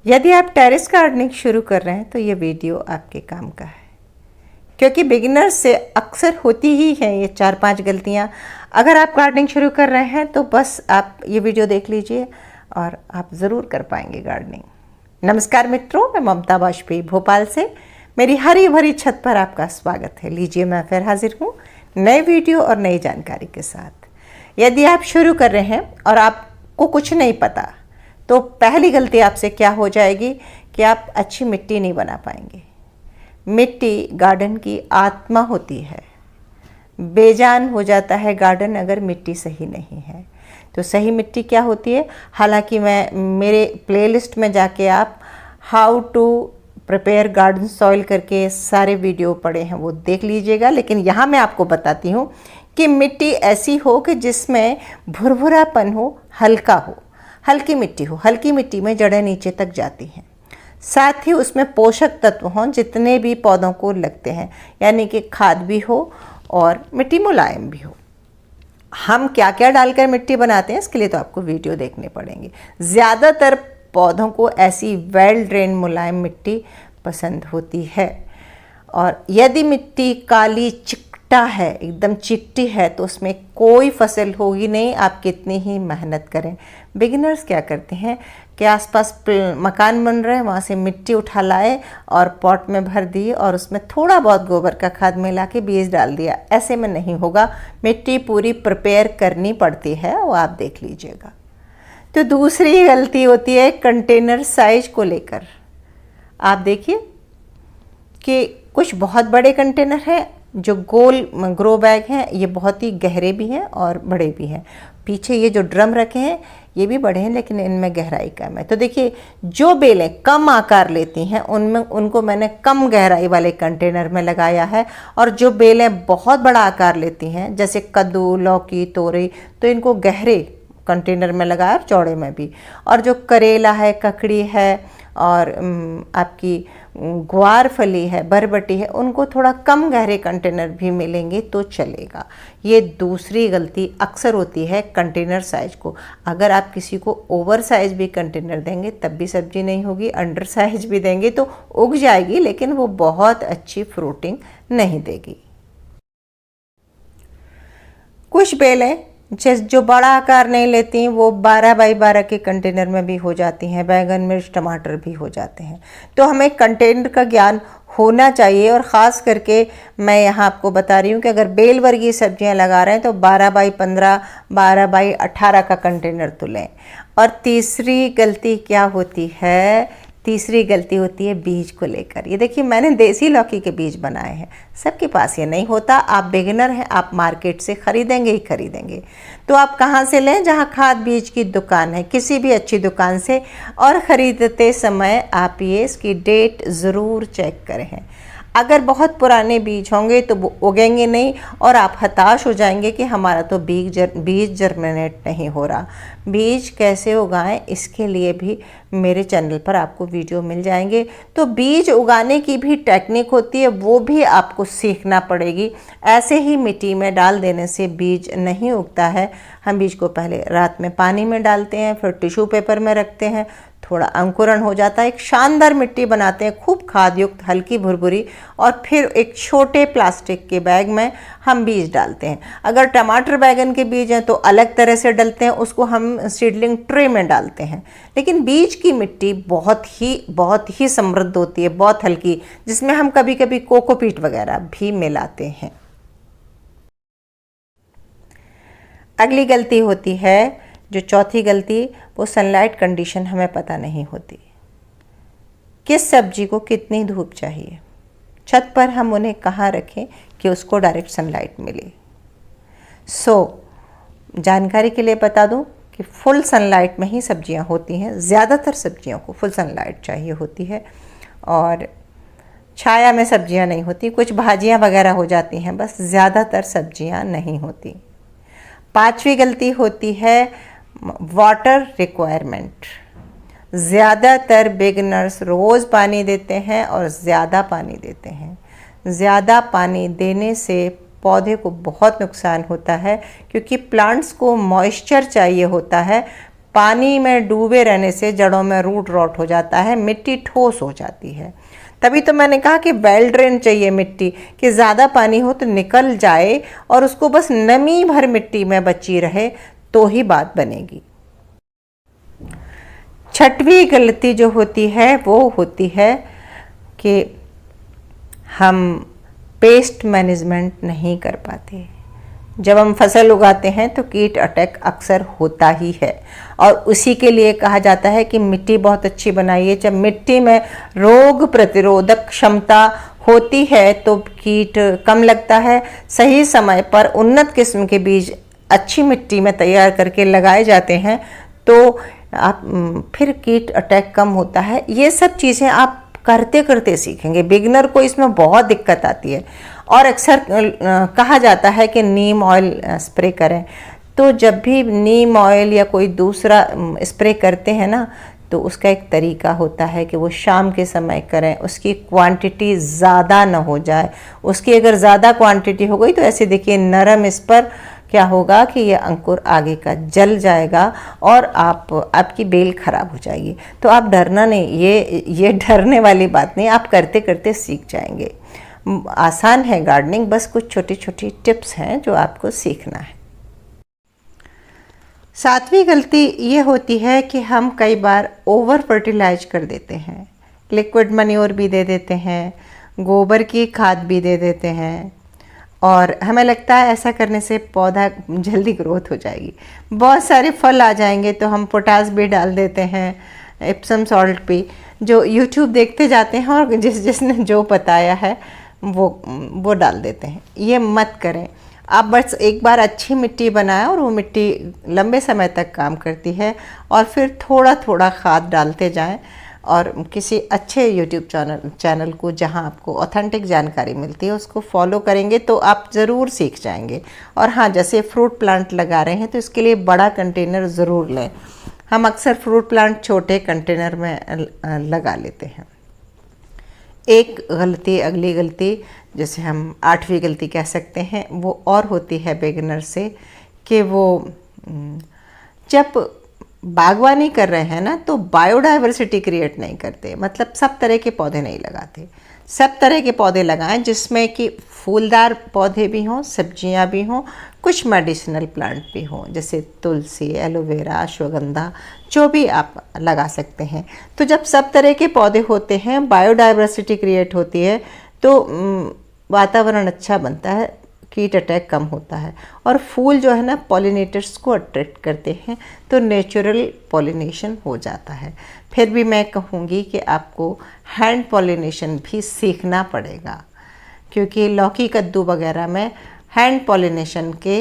यदि आप terrace gardening शुरू कर रहे हैं तो ये वीडियो आपके काम का है, क्योंकि बिगिनर्स से अक्सर होती ही हैं ये 4-5 गलतियाँ। अगर आप गार्डनिंग शुरू कर रहे हैं तो बस आप ये वीडियो देख लीजिए और आप ज़रूर कर पाएंगे गार्डनिंग। नमस्कार मित्रों, मैं ममता वाजपेयी भोपाल से मेरी हरी भरी छत पर आपका स्वागत है। लीजिए, मैं फिर हाजिर हूँ नए वीडियो और नई जानकारी के साथ। यदि आप शुरू कर रहे हैं और आपको कुछ नहीं पता तो पहली गलती आपसे क्या हो जाएगी कि आप अच्छी मिट्टी नहीं बना पाएंगे। मिट्टी गार्डन की आत्मा होती है। बेजान हो जाता है गार्डन अगर मिट्टी सही नहीं है। तो सही मिट्टी क्या होती है? हालांकि मैं मेरे प्लेलिस्ट में जाके आप how to prepare garden soil करके सारे वीडियो पड़े हैं, वो देख लीजिएगा। लेकिन यहाँ मैं आपको बताती हूँ कि मिट्टी ऐसी हो कि जिसमें भुरभुरापन हो, हल्का हो, हल्की मिट्टी हो। हल्की मिट्टी में जड़ें नीचे तक जाती हैं, साथ ही उसमें पोषक तत्व हों जितने भी पौधों को लगते हैं, यानी कि खाद भी हो और मिट्टी मुलायम भी हो। हम क्या क्या डालकर मिट्टी बनाते हैं इसके लिए तो आपको वीडियो देखने पड़ेंगे। ज़्यादातर पौधों को ऐसी वेल ड्रेन मुलायम मिट्टी पसंद होती है। और यदि मिट्टी काली चिकटा है, एकदम चिकटी है, तो उसमें कोई फसल होगी नहीं, आप कितनी ही मेहनत करें। बिगिनर्स क्या करते हैं कि आसपास मकान बन रहे हैं, वहाँ से मिट्टी उठा लाए और पॉट में भर दी और उसमें थोड़ा बहुत गोबर का खाद मिला के बीज डाल दिया। ऐसे में नहीं होगा, मिट्टी पूरी प्रिपेयर करनी पड़ती है, वो आप देख लीजिएगा। तो दूसरी गलती होती है कंटेनर साइज को लेकर। आप देखिए कि कुछ बहुत बड़े कंटेनर हैं, जो गोल ग्रो बैग हैं, ये बहुत ही गहरे भी हैं और बड़े भी हैं। पीछे ये जो ड्रम रखे हैं ये भी बड़े हैं, लेकिन इनमें गहराई कम है। तो देखिए, जो बेलें कम आकार लेती हैं उनको मैंने कम गहराई वाले कंटेनर में लगाया है, और जो बेलें बहुत बड़ा आकार लेती हैं जैसे कद्दू, लौकी, तोरई, तो इनको गहरे कंटेनर में लगाया, चौड़े में भी। और जो करेला है, ककड़ी है और आपकी ग्वार फली है, बरबटी है, उनको थोड़ा कम गहरे कंटेनर भी मिलेंगे तो चलेगा। ये दूसरी गलती अक्सर होती है कंटेनर साइज को। अगर आप किसी को ओवर साइज भी कंटेनर देंगे तब भी सब्जी नहीं होगी, अंडर साइज भी देंगे तो उग जाएगी, लेकिन वो बहुत अच्छी फ्रूटिंग नहीं देगी। कुछ बेलें जो बड़ा आकार नहीं लेती वो 12x12 के कंटेनर में भी हो जाती हैं, बैगन, मिर्च, टमाटर भी हो जाते हैं। तो हमें कंटेनर का ज्ञान होना चाहिए। और ख़ास करके मैं यहाँ आपको बता रही हूँ कि अगर बेल वर्गीय सब्जियाँ लगा रहे हैं तो 12x15, 12x18 का कंटेनर तो लें। और तीसरी गलती क्या होती है? तीसरी गलती होती है बीज को लेकर। ये देखिए, मैंने देसी लौकी के बीज बनाए हैं। सबके पास ये नहीं होता। आप बिगिनर हैं, आप मार्केट से ख़रीदेंगे ही ख़रीदेंगे। तो आप कहाँ से लें? जहाँ खाद बीज की दुकान है, किसी भी अच्छी दुकान से। और ख़रीदते समय आप ये इसकी डेट ज़रूर चेक करें। अगर बहुत पुराने बीज होंगे तो वो उगेंगे नहीं और आप हताश हो जाएंगे कि हमारा तो बीज जर्मिनेट नहीं हो रहा। बीज कैसे उगाएं, इसके लिए भी मेरे चैनल पर आपको वीडियो मिल जाएंगे। तो बीज उगाने की भी टेक्निक होती है, वो भी आपको सीखना पड़ेगी। ऐसे ही मिट्टी में डाल देने से बीज नहीं उगता है। हम बीज को पहले रात में पानी में डालते हैं, फिर टिश्यू पेपर में रखते हैं, थोड़ा अंकुरण हो जाता है, एक शानदार मिट्टी बनाते हैं, खूब खाद युक्त, हल्की भुरभुरी, और फिर एक छोटे प्लास्टिक के बैग में हम बीज डालते हैं। अगर टमाटर बैगन के बीज हैं तो अलग तरह से डलते हैं, उसको हम सीडलिंग ट्रे में डालते हैं। लेकिन बीज की मिट्टी बहुत ही समृद्ध होती है, बहुत हल्की, जिसमें हम कभी कभी कोकोपीट वगैरह भी मिलाते हैं। अगली गलती होती है, जो चौथी गलती, वो सनलाइट कंडीशन हमें पता नहीं होती। किस सब्जी को कितनी धूप चाहिए, छत पर हम उन्हें कहाँ रखें कि उसको डायरेक्ट सनलाइट मिले। जानकारी के लिए बता दूं कि फुल सनलाइट में ही सब्जियां होती हैं। ज़्यादातर सब्जियों को फुल सनलाइट चाहिए होती है और छाया में सब्जियां नहीं होती। कुछ भाजियां वगैरह हो जाती हैं, बस ज़्यादातर सब्जियां नहीं होती। पांचवी गलती होती है वाटर रिक्वायरमेंट। ज़्यादातर बिगिनर्स रोज़ पानी देते हैं और ज़्यादा पानी देते हैं। ज़्यादा पानी देने से पौधे को बहुत नुकसान होता है, क्योंकि प्लांट्स को मॉइस्चर चाहिए होता है। पानी में डूबे रहने से जड़ों में रूट रॉट हो जाता है, मिट्टी ठोस हो जाती है। तभी तो मैंने कहा कि वेल ड्रेन चाहिए मिट्टी, कि ज़्यादा पानी हो तो निकल जाए और उसको बस नमी भर मिट्टी में बची रहे, तो ही बात बनेगी। छठवीं गलती जो होती है वो होती है कि हम पेस्ट मैनेजमेंट नहीं कर पाते। जब हम फसल उगाते हैं तो कीट अटैक अक्सर होता ही है, और उसी के लिए कहा जाता है कि मिट्टी बहुत अच्छी बनाइए। जब मिट्टी में रोग प्रतिरोधक क्षमता होती है तो कीट कम लगता है। सही समय पर उन्नत किस्म के बीज अच्छी मिट्टी में तैयार करके लगाए जाते हैं तो आप फिर कीट अटैक कम होता है। ये सब चीज़ें आप करते करते सीखेंगे। बिगिनर को इसमें बहुत दिक्कत आती है, और अक्सर कहा जाता है कि नीम ऑयल स्प्रे करें। तो जब भी नीम ऑयल या कोई दूसरा स्प्रे करते हैं ना, तो उसका एक तरीका होता है कि वो शाम के समय करें, उसकी क्वांटिटी ज़्यादा ना हो जाए। उसकी अगर ज़्यादा क्वांटिटी हो गई तो ऐसे देखिए नरम इस पर क्या होगा कि ये अंकुर आगे का जल जाएगा और आपकी बेल खराब हो जाएगी। तो आप डरना नहीं, ये डरने वाली बात नहीं, आप करते करते सीख जाएंगे। आसान है गार्डनिंग, बस कुछ छोटी छोटी टिप्स हैं जो आपको सीखना है। सातवीं गलती ये होती है कि हम कई बार ओवर फर्टिलाइज कर देते हैं। लिक्विड मैन्योर भी दे देते हैं, गोबर की खाद भी दे देते हैं, और हमें लगता है ऐसा करने से पौधा जल्दी ग्रोथ हो जाएगी, बहुत सारे फल आ जाएंगे। तो हम पोटास भी डाल देते हैं, एप्सम सॉल्ट भी, जो यूट्यूब देखते जाते हैं और जिसने जो बताया है वो डाल देते हैं। ये मत करें। आप बस एक बार अच्छी मिट्टी बनाएं और वो मिट्टी लंबे समय तक काम करती है, और फिर थोड़ा थोड़ा खाद डालते जाएं, और किसी अच्छे यूट्यूब चैनल को जहां आपको ऑथेंटिक जानकारी मिलती है उसको फॉलो करेंगे तो आप ज़रूर सीख जाएंगे। और हाँ, जैसे फ्रूट प्लांट लगा रहे हैं तो इसके लिए बड़ा कंटेनर ज़रूर लें। हम अक्सर फ्रूट प्लांट छोटे कंटेनर में लगा लेते हैं। एक गलती, अगली गलती, जैसे हम 8वीं गलती कह सकते हैं, वो और होती है बिगिनर से कि वो जब बागवानी कर रहे हैं ना तो बायोडाइवर्सिटी क्रिएट नहीं करते। मतलब सब तरह के पौधे नहीं लगाते। सब तरह के पौधे लगाएं जिसमें कि फूलदार पौधे भी हों, सब्जियां भी हों, कुछ मेडिसिनल प्लांट भी हों, जैसे तुलसी, एलोवेरा, अश्वगंधा, जो भी आप लगा सकते हैं। तो जब सब तरह के पौधे होते हैं, बायोडाइवर्सिटी क्रिएट होती है, तो वातावरण अच्छा बनता है, कीट अटैक कम होता है, और फूल जो है ना पॉलिनेटर्स को अट्रैक्ट करते हैं, तो नेचुरल पॉलिनेशन हो जाता है। फिर भी मैं कहूँगी कि आपको हैंड पॉलिनेशन भी सीखना पड़ेगा, क्योंकि लौकी, कद्दू वगैरह में हैंड पॉलिनेशन के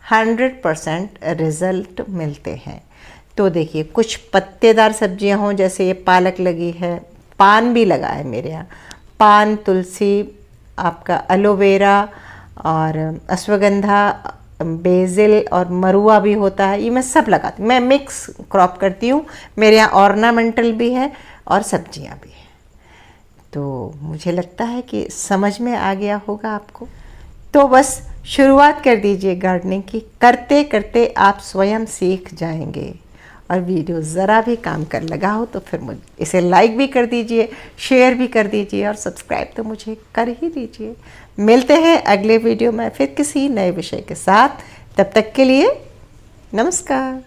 100% रिज़ल्ट मिलते हैं। तो देखिए, कुछ पत्तेदार सब्जियां हों, जैसे ये पालक लगी है, पान भी लगा है मेरे यहाँ, पान, तुलसी, आपका एलोवेरा और अश्वगंधा, बेसिल और मरुआ भी होता है, ये मैं सब लगाती हूँ। मैं मिक्स क्रॉप करती हूँ। मेरे यहाँ ऑर्नामेंटल भी है और सब्जियाँ भी हैं। तो मुझे लगता है कि समझ में आ गया होगा आपको। तो बस शुरुआत कर दीजिए गार्डनिंग की, करते करते आप स्वयं सीख जाएंगे। और वीडियो ज़रा भी काम कर लगा हो तो फिर मुझे इसे लाइक भी कर दीजिए, शेयर भी कर दीजिए, और सब्सक्राइब तो मुझे कर ही दीजिए। मिलते हैं अगले वीडियो में फिर किसी नए विषय के साथ। तब तक के लिए नमस्कार।